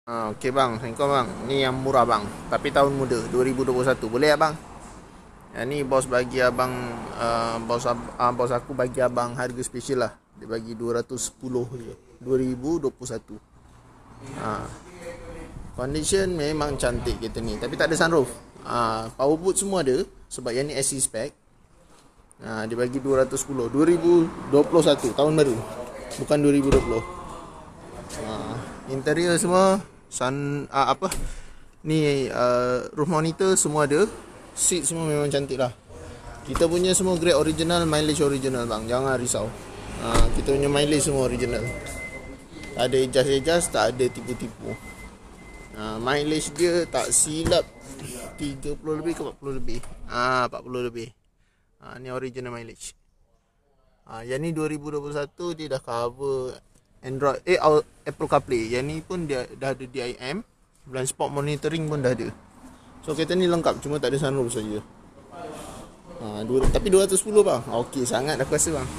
Okey bang, Assalamualaikum bang. Ni yang murah bang, tapi tahun muda 2021. Boleh ya bang? Yang ni bos bagi abang bos aku bagi abang harga special lah. Dia bagi 210 je. 2021. Ha. Condition memang cantik kereta ni, tapi tak ada sunroof. Power boot semua ada sebab yang ni SC spec. Dia bagi 210 2021 tahun baru. Bukan 2020. Interior semua roof monitor semua ada. Seat semua memang cantik lah. Kita punya semua grade original, mileage original bang, jangan risau. Kita punya mileage semua original. Tak ada adjust, tak ada tipu-tipu. Mileage dia tak silap 30 lebih ke 40 lebih. 40 lebih. Ni original mileage. Yang ni 2021 dia dah cover Android Apple CarPlay. Yang ni pun dia dah ada DIM, blind spot monitoring pun dah ada. So kereta ni lengkap, cuma tak ada sunroof saja. Tapi 210 bang. Okey sangat aku rasa bang.